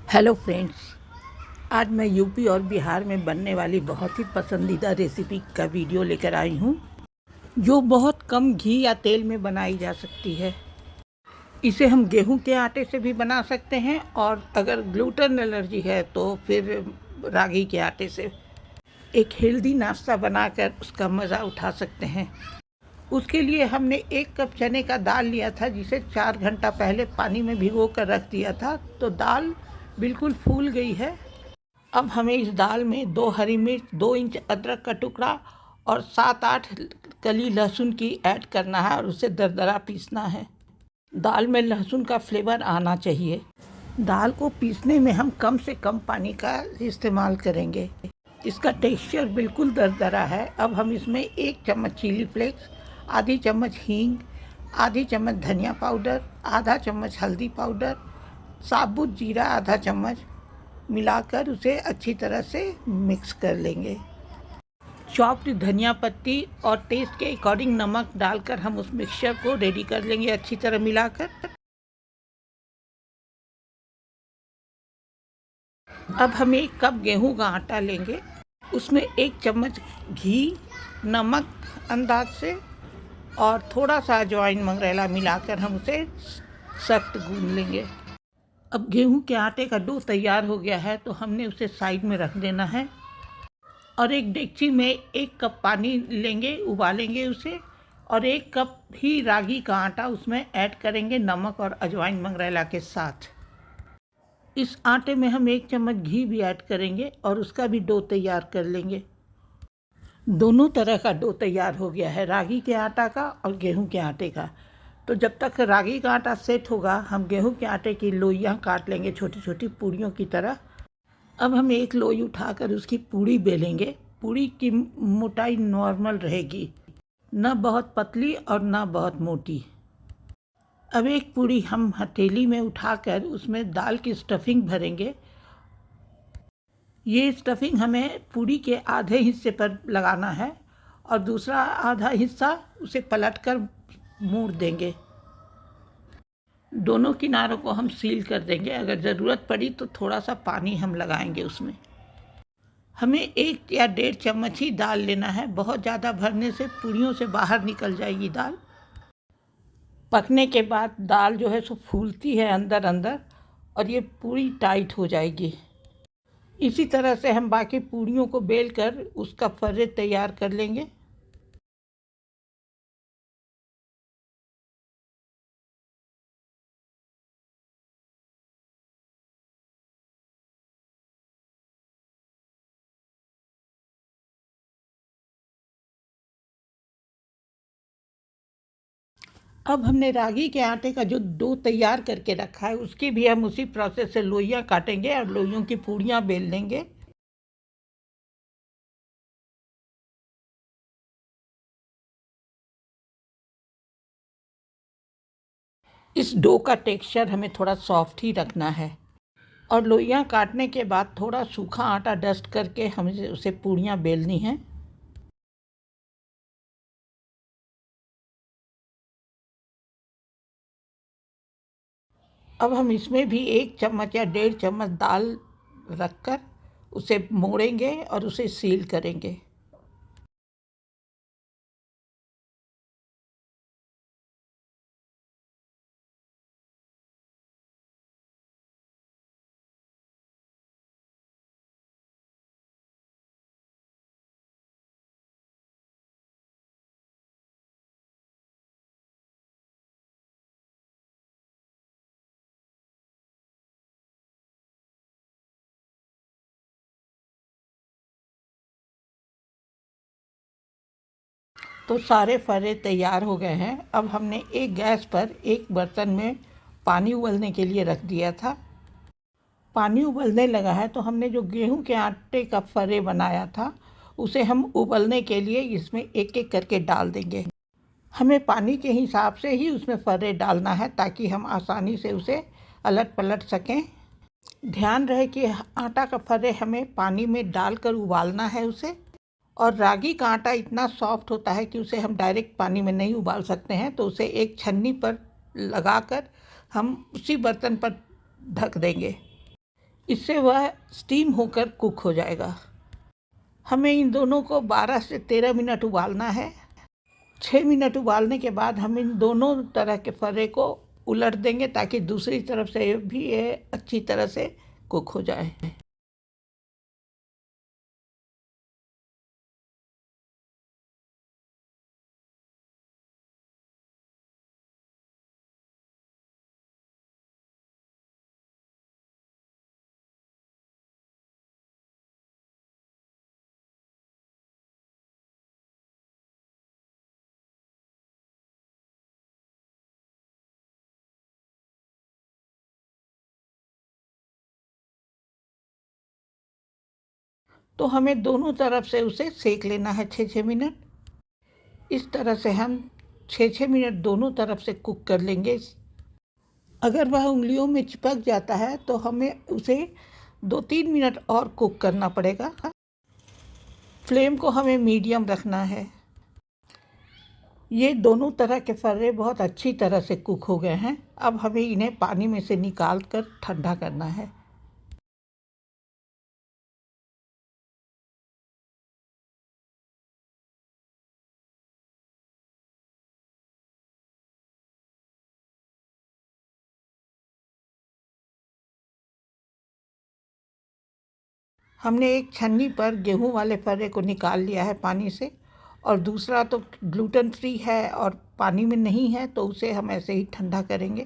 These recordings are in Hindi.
हेलो फ्रेंड्स, आज मैं यूपी और बिहार में बनने वाली बहुत ही पसंदीदा रेसिपी का वीडियो लेकर आई हूँ, जो बहुत कम घी या तेल में बनाई जा सकती है। इसे हम गेहूं के आटे से भी बना सकते हैं और अगर ग्लूटेन एलर्जी है तो फिर रागी के आटे से एक हेल्दी नाश्ता बनाकर उसका मज़ा उठा सकते हैं। उसके लिए हमने 1 कप चने का दाल लिया था, जिसे 4 घंटा पहले पानी में भिगो कर रख दिया था। तो दाल बिल्कुल फूल गई है। अब हमें इस दाल में 2 हरी मिर्च, 2 इंच अदरक का टुकड़ा और 7-8 कली लहसुन की ऐड करना है और उसे दरदरा पीसना है। दाल में लहसुन का फ्लेवर आना चाहिए। दाल को पीसने में हम कम से कम पानी का इस्तेमाल करेंगे। इसका टेक्सचर बिल्कुल दरदरा है। अब हम इसमें 1 चम्मच चिली फ्लेक्स, आधी चम्मच हींग, आधी चम्मच धनिया पाउडर, आधा चम्मच हल्दी पाउडर, साबुत जीरा आधा चम्मच मिलाकर उसे अच्छी तरह से मिक्स कर लेंगे। चॉप्ड धनिया पत्ती और टेस्ट के अकॉर्डिंग नमक डालकर हम उस मिक्सचर को रेडी कर लेंगे अच्छी तरह मिलाकर। अब हम 1 कप गेहूं का आटा लेंगे, उसमें 1 चम्मच घी, नमक अंदाज से और थोड़ा सा अजवाइन मंगरेला मिलाकर हम उसे सख्त गूंद लेंगे। अब गेहूं के आटे का डो तैयार हो गया है, तो हमने उसे साइड में रख देना है और एक डेगची में 1 कप पानी लेंगे, उबालेंगे उसे और 1 कप ही रागी का आटा उसमें ऐड करेंगे नमक और अजवाइन मंगरेला के साथ। इस आटे में हम 1 चम्मच घी भी ऐड करेंगे और उसका भी डो तैयार कर लेंगे। दोनों तरह का डो तैयार हो गया है, रागी के आटा का और गेहूं के आटे का। तो जब तक रागी का आटा सेट होगा, हम गेहूं के आटे की लोइयाँ काट लेंगे छोटी छोटी पूड़ियों की तरह। अब हम एक लोई उठाकर उसकी पूड़ी बेलेंगे। पूड़ी की मोटाई नॉर्मल रहेगी, न बहुत पतली और न बहुत मोटी। अब एक पूड़ी हम हथेली में उठाकर उसमें दाल की स्टफिंग भरेंगे। ये स्टफिंग हमें पूड़ी के आधे हिस्से पर लगाना है और दूसरा आधा हिस्सा उसे पलटकर मोड़ देंगे। दोनों किनारों को हम सील कर देंगे। अगर ज़रूरत पड़ी तो थोड़ा सा पानी हम लगाएंगे उसमें। हमें 1 या 1.5 चम्मच ही दाल लेना है। बहुत ज़्यादा भरने से पूड़ियों से बाहर निकल जाएगी दाल। पकने के बाद दाल जो है सो फूलती है अंदर अंदर और ये पूरी टाइट हो जाएगी। इसी तरह से हम बाकी पूड़ियों को बेल कर उसका फर्रे तैयार कर लेंगे। अब हमने रागी के आटे का जो डो तैयार करके रखा है, उसकी भी हम उसी प्रोसेस से लोइयाँ काटेंगे और लोइयों की पूड़ियाँ बेल लेंगे। इस डो का टेक्सचर हमें थोड़ा सॉफ्ट ही रखना है और लोइयाँ काटने के बाद थोड़ा सूखा आटा डस्ट करके हमें उसे पूड़ियाँ बेलनी हैं। अब हम इसमें भी 1 चम्मच या 1.5 चम्मच दाल रखकर उसे मोड़ेंगे और उसे सील करेंगे। तो सारे फर्रे तैयार हो गए हैं। अब हमने एक गैस पर एक बर्तन में पानी उबलने के लिए रख दिया था। पानी उबलने लगा है तो हमने जो गेहूं के आटे का फर्रे बनाया था, उसे हम उबलने के लिए इसमें एक एक करके डाल देंगे। हमें पानी के हिसाब से ही उसमें फर्रे डालना है ताकि हम आसानी से उसे अलट पलट सकें। ध्यान रहे कि आटा का फर्रे हमें पानी में डालकर उबालना है उसे। और रागी का आटा इतना सॉफ्ट होता है कि उसे हम डायरेक्ट पानी में नहीं उबाल सकते हैं, तो उसे एक छन्नी पर लगाकर हम उसी बर्तन पर ढक देंगे। इससे वह स्टीम होकर कुक हो जाएगा। हमें इन दोनों को 12 से 13 मिनट उबालना है। 6 मिनट उबालने के बाद हम इन दोनों तरह के फर्रे को उलट देंगे ताकि दूसरी तरफ से भी ये अच्छी तरह से कुक हो जाए। तो हमें दोनों तरफ से उसे सेक लेना है 6-6 मिनट। इस तरह से हम 6-6 मिनट दोनों तरफ से कुक कर लेंगे। अगर वह उंगलियों में चिपक जाता है तो हमें उसे 2-3 मिनट और कुक करना पड़ेगा। फ्लेम को हमें मीडियम रखना है। ये दोनों तरह के फर्रे बहुत अच्छी तरह से कुक हो गए हैं। अब हमें इन्हें पानी में से निकाल कर ठंडा करना है। हमने एक छन्नी पर गेहूं वाले फर्रे को निकाल लिया है पानी से, और दूसरा तो ग्लूटेन फ्री है और पानी में नहीं है, तो उसे हम ऐसे ही ठंडा करेंगे।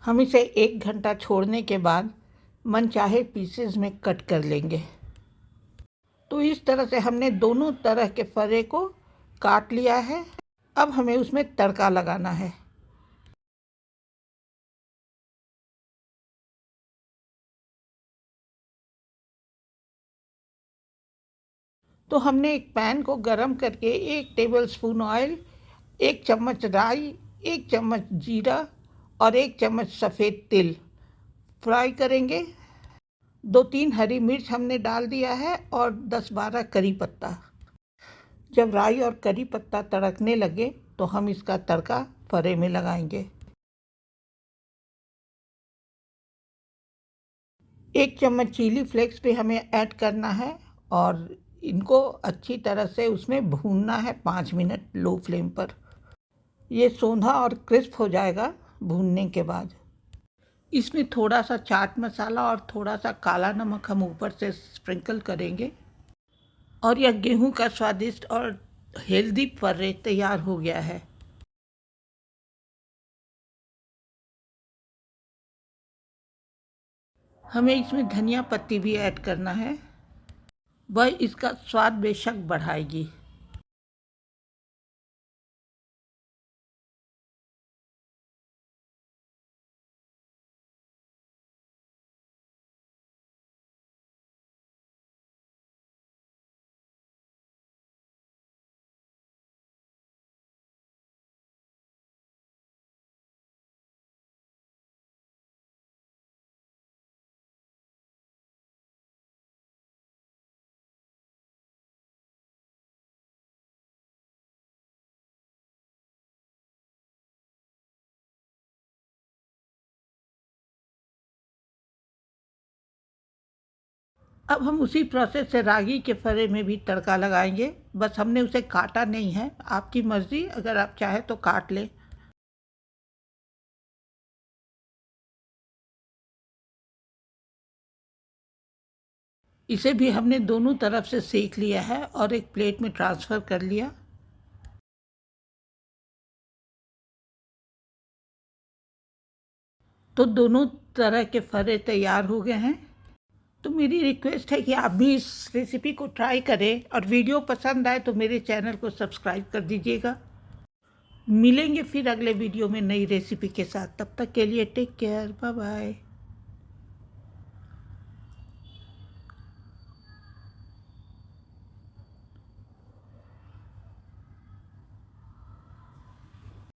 हम इसे 1 घंटा छोड़ने के बाद मनचाहे पीसेस में कट कर लेंगे। तो इस तरह से हमने दोनों तरह के फर्रे को काट लिया है। अब हमें उसमें तड़का लगाना है। तो हमने एक पैन को गरम करके 1 टेबलस्पून ऑयल, 1 चम्मच राई, 1 चम्मच जीरा और 1 चम्मच सफ़ेद तिल फ्राई करेंगे। 2-3 हरी मिर्च हमने डाल दिया है और 10-12 करी पत्ता। जब राई और करी पत्ता तड़कने लगे तो हम इसका तड़का फरे में लगाएंगे। 1 चम्मच चिली फ्लेक्स भी हमें ऐड करना है और इनको अच्छी तरह से उसमें भूनना है 5 मिनट लो फ्लेम पर। ये सोंधा और क्रिस्प हो जाएगा भूनने के बाद। इसमें थोड़ा सा चाट मसाला और थोड़ा सा काला नमक हम ऊपर से स्प्रिंकल करेंगे और यह गेहूं का स्वादिष्ट और हेल्दी फर्रे तैयार हो गया है। हमें इसमें धनिया पत्ती भी ऐड करना है, वह इसका स्वाद बेशक बढ़ाएगी। अब हम उसी प्रोसेस से रागी के फरे में भी तड़का लगाएंगे, बस हमने उसे काटा नहीं है। आपकी मर्ज़ी, अगर आप चाहें तो काट लें। इसे भी हमने दोनों तरफ से सेक लिया है और एक प्लेट में ट्रांसफ़र कर लिया। तो दोनों तरह के फरे तैयार हो गए हैं। तो मेरी रिक्वेस्ट है कि आप भी इस रेसिपी को ट्राई करें और वीडियो पसंद आए तो मेरे चैनल को सब्सक्राइब कर दीजिएगा। मिलेंगे फिर अगले वीडियो में नई रेसिपी के साथ। तब तक के लिए टेक केयर, बाय बाय।